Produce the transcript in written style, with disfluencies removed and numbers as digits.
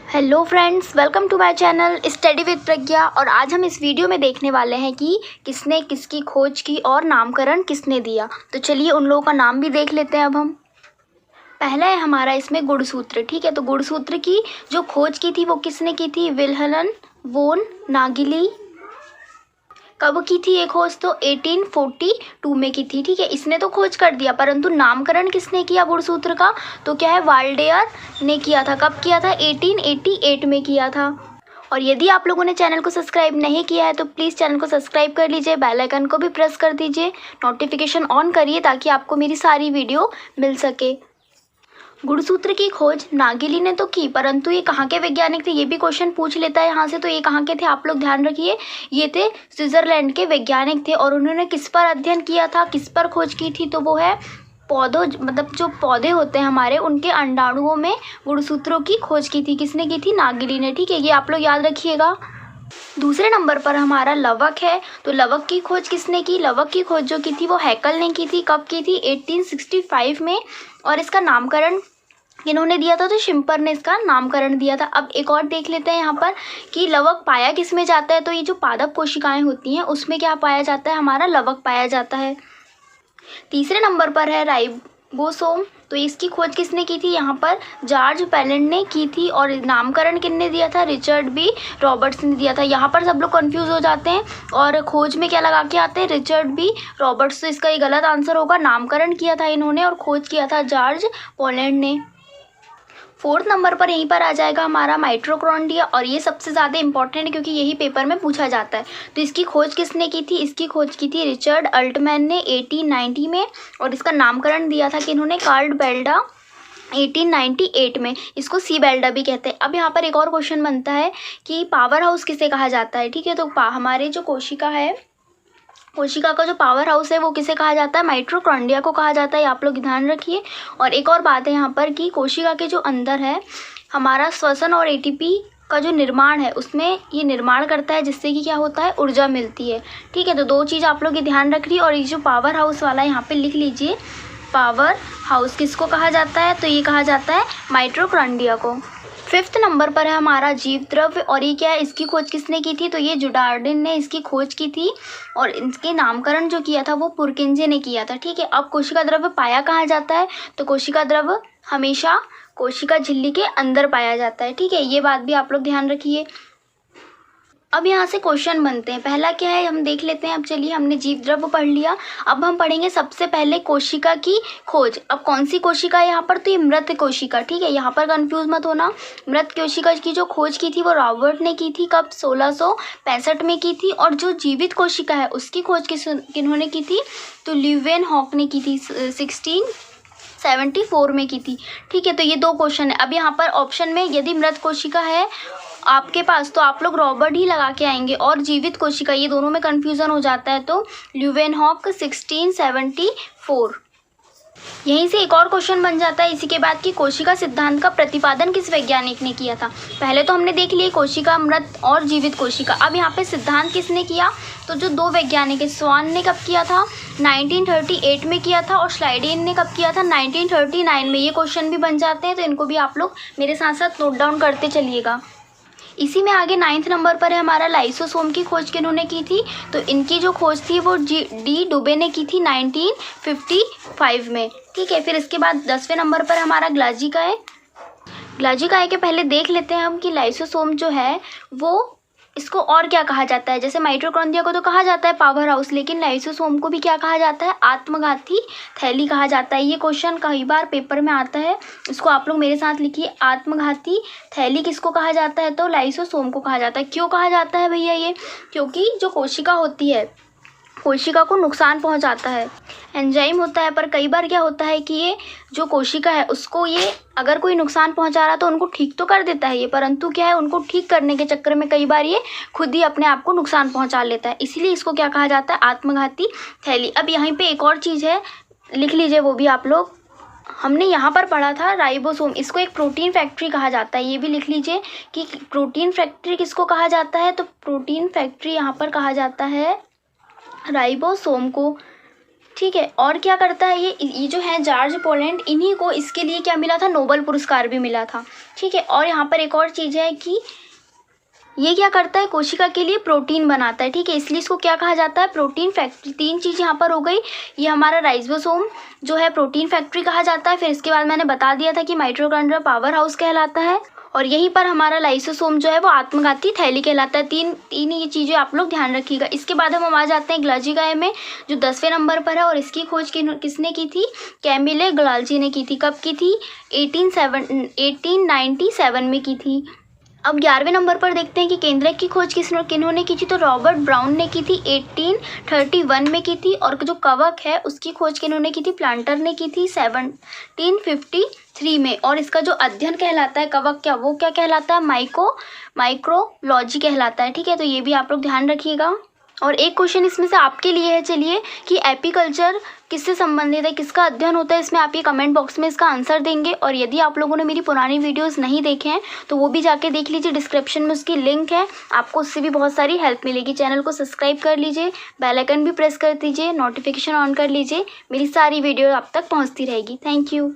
Hello friends, welcome to my channel study with Pragya. और आज हम इस वीडियो में देखने वाले हैं कि किसने किसकी खोज की और नामकरण किसने दिया। तो चलिए उन लोगों का नाम भी देख लेते हैं। अब हम पहला है हमारा इसमें गुणसूत्र। ठीक है, तो गुणसूत्र की जो खोज की थी वो किसने की थी? विल्हेल्म वोन नागिली। कब की थी ये खोज? तो 1842 में की थी। ठीक है, इसने तो खोज कर दिया, परंतु नामकरण किसने किया गुणसूत्र का? तो क्या है, वाल्डेयर ने किया था। कब किया था? 1888 में किया था। और यदि आप लोगों ने चैनल को सब्सक्राइब नहीं किया है तो प्लीज़ चैनल को सब्सक्राइब कर लीजिए, बेल आइकन को भी प्रेस कर दीजिए, नोटिफिकेशन ऑन करिए ताकि आपको मेरी सारी वीडियो मिल सके। गुणसूत्र की खोज नागिली ने तो की, परंतु ये कहाँ के वैज्ञानिक थे? ये भी क्वेश्चन पूछ लेता है यहाँ से। तो ये कहाँ के थे आप लोग ध्यान रखिए, ये थे स्विट्जरलैंड के वैज्ञानिक थे। और उन्होंने किस पर अध्ययन किया था, किस पर खोज की थी? तो वो है पौधों, मतलब जो पौधे होते हैं हमारे, उनके अंडाणुओं में गुणसूत्रों की खोज की थी। किसने की थी? नागिली ने। ठीक है, ये आप लोग याद रखिएगा। दूसरे नंबर पर हमारा लवक है। तो लवक की खोज किसने की? लवक की खोज जो की थी वो हैकल ने की थी। कब की थी? 1865 में। और इसका नामकरण इन्होंने दिया था, तो शिम्पर ने इसका नामकरण दिया था। अब एक और देख लेते हैं यहाँ पर कि लवक पाया किस में जाता है। तो ये जो पादप कोशिकाएं होती हैं उसमें क्या पाया जाता है? हमारा लवक पाया जाता है। तीसरे नंबर पर है राइबोसोम। तो इसकी खोज किसने की थी? यहाँ पर जॉर्ज पैलेंड ने की थी। और नामकरण किसने दिया था? रिचर्ड बी रॉबर्ट्स ने दिया था। यहाँ पर सब लोग कंफ्यूज हो जाते हैं और खोज में क्या लगा के आते हैं? Richard B Roberts. तो इसका ये गलत आंसर होगा। नामकरण किया था इन्होंने और खोज किया था जॉर्ज पैलेंड ने। फोर्थ नंबर पर यहीं पर आ जाएगा हमारा माइटोकॉन्ड्रिया। और ये सबसे ज़्यादा इंपॉर्टेंट है क्योंकि यही पेपर में पूछा जाता है। तो इसकी खोज किसने की थी? इसकी खोज की थी रिचर्ड अल्टमैन ने 1890 में। और इसका नामकरण दिया था कि इन्होंने कार्ल बेल्डा 1898 में। इसको सी बेल्डा भी कहते हैं। अब यहाँ पर एक और क्वेश्चन बनता है कि पावर हाउस किसे कहा जाता है। ठीक है, तो हमारे जो कोशिका है, कोशिका का जो पावर हाउस है वो किसे कहा जाता है? माइटोकॉन्ड्रिया को कहा जाता है। आप लोग ध्यान रखिए। और एक और बात है यहाँ पर कि कोशिका के जो अंदर है हमारा श्वसन और एटीपी का जो निर्माण है उसमें ये निर्माण करता है, जिससे कि क्या होता है? ऊर्जा मिलती है। ठीक है, तो दो चीज़ आप लोग ये ध्यान रख रही है। और ये जो पावर हाउस वाला है यहाँ पे लिख लीजिए, पावर हाउस किसको कहा जाता है? तो ये कहा जाता है माइटोकॉन्ड्रिया को। फिफ्थ नंबर पर है हमारा जीव द्रव्य। और ये क्या है, इसकी खोज किसने की थी? तो ये जुडार्डिन ने इसकी खोज की थी। और इसके नामकरण जो किया था वो पुरकिंजे ने किया था। ठीक है, अब कोशिका द्रव्य पाया कहाँ जाता है? तो कोशिका द्रव्य हमेशा कोशिका झिल्ली के अंदर पाया जाता है। ठीक है, ये बात भी आप लोग ध्यान रखिए। अब यहाँ से क्वेश्चन बनते हैं। पहला क्या है हम देख लेते हैं। अब चलिए, हमने जीव द्रव्य पढ़ लिया। अब हम पढ़ेंगे सबसे पहले कोशिका की खोज। अब कौन सी कोशिका है यहाँ पर? तो ये मृत कोशिका। ठीक है, यहाँ पर कंफ्यूज मत होना। मृत कोशिका की जो खोज की थी वो रॉबर्ट ने की थी। कब? 1665 में की थी। और जो जीवित कोशिका है उसकी खोज किन्होंने की थी? तो ल्यूवेनहॉक ने की थी, 1674 में की थी। ठीक है, तो ये दो क्वेश्चन है। अब यहाँ पर ऑप्शन में यदि मृत कोशिका है आपके पास तो आप लोग रॉबर्ट ही लगा के आएंगे, और जीवित कोशिका, ये दोनों में कंफ्यूजन हो जाता है, तो ल्यूवेनहॉक 1674। यहीं से एक और क्वेश्चन बन जाता है इसी के बाद कि कोशिका सिद्धांत का प्रतिपादन किस वैज्ञानिक ने किया था। पहले तो हमने देख लिया कोशिका, मृत और जीवित कोशिका। अब यहाँ पे सिद्धांत किसने किया? तो जो दो वैज्ञानिक है, स्वान ने कब किया था? 1938 में किया था। और स्लाइडेन ने कब किया था? 1939 में। ये क्वेश्चन भी बन जाते हैं, तो इनको भी आप लोग मेरे साथ साथ नोट डाउन करते चलिएगा। इसी में आगे 9th नंबर पर है हमारा लाइसोसोम की खोज किन्होंने की थी? तो इनकी जो खोज थी वो डी डुबे ने की थी 1955 में। ठीक है, फिर इसके बाद 10वें नंबर पर हमारा ग्लाजिकाए। ग्लाजिकाए के पहले देख लेते हैं हम कि लाइसोसोम जो है वो इसको और क्या कहा जाता है। जैसे माइटोकॉन्ड्रिया को तो कहा जाता है पावर हाउस, लेकिन लाइसोसोम को भी क्या कहा जाता है? आत्मघाती थैली कहा जाता है। ये क्वेश्चन कई बार पेपर में आता है, इसको आप लोग मेरे साथ लिखिए। आत्मघाती थैली किसको कहा जाता है? तो लाइसोसोम को कहा जाता है। क्यों कहा जाता है भैया ये? क्योंकि जो कोशिका होती है, कोशिका को नुकसान पहुंचाता है, एंजाइम होता है। पर कई बार क्या होता है कि ये जो कोशिका है उसको ये अगर कोई नुकसान पहुंचा रहा तो उनको ठीक तो कर देता है ये, परंतु क्या है, उनको ठीक करने के चक्कर में कई बार ये खुद ही अपने आप को नुकसान पहुंचा लेता है। इसीलिए इसको क्या कहा जाता है? आत्मघाती थैली। अब यहाँ पे एक और चीज़ है, लिख लीजिए वो भी आप लोग। हमने यहाँ पर पढ़ा था राइबोसोम, इसको एक प्रोटीन फैक्ट्री कहा जाता है। ये भी लिख लीजिए कि प्रोटीन फैक्ट्री किसको कहा जाता है? तो प्रोटीन फैक्ट्री यहाँ पर कहा जाता है राइबोसोम को। ठीक है। और क्या करता है ये जो है जॉर्ज पोलैंड, इन्हीं को इसके लिए क्या मिला था, नोबेल पुरस्कार भी मिला था। ठीक है। और यहाँ पर एक और चीज़ है कि ये क्या करता है, कोशिका के लिए प्रोटीन बनाता है। ठीक है, इसलिए इसको क्या कहा जाता है, प्रोटीन फैक्ट्री। 3 चीज़ यहाँ पर हो गई। ये हमारा राइबोसोम जो है प्रोटीन फैक्ट्री कहा जाता है। फिर इसके बाद मैंने बता दिया था कि माइटोकॉन्ड्रिया पावर हाउस कहलाता है। और यहीं पर हमारा लाइसोसोम जो है वो आत्मघाती थैली कहलाता है। तीन ये चीज़ें आप लोग ध्यान रखिएगा। इसके बाद हम आ जाते हैं ग्लाजी गाय में, जो 10वें नंबर पर है। और इसकी खोज किसने की थी, कैमिले ग्लाजी ने की थी। कब की थी, 1897 में की थी। अब 11वें नंबर पर देखते हैं कि केंद्रक की खोज किन्होंने की थी, तो रॉबर्ट ब्राउन ने की थी, 1831 में की थी। और जो कवक है उसकी खोज किन्होंने की थी, प्लांटर ने की थी 1753 में। और इसका जो अध्ययन कहलाता है कवक क्या, वो क्या कहलाता है, माइक्रोलॉजी कहलाता है। ठीक है, तो ये भी आप लोग ध्यान रखिएगा। और एक क्वेश्चन इसमें से आपके लिए है, चलिए, कि एपीकल्चर किससे संबंधित है, किसका अध्ययन होता है, इसमें आप ये कमेंट बॉक्स में इसका आंसर देंगे। और यदि आप लोगों ने मेरी पुरानी वीडियोस नहीं देखे हैं तो वो भी जाके देख लीजिए, डिस्क्रिप्शन में उसकी लिंक है, आपको उससे भी बहुत सारी हेल्प मिलेगी। चैनल को सब्सक्राइब कर लीजिए, बेल आइकन भी प्रेस कर दीजिए, नोटिफिकेशन ऑन कर लीजिए, मेरी सारी वीडियो आप तक पहुँचती रहेगी। Thank you.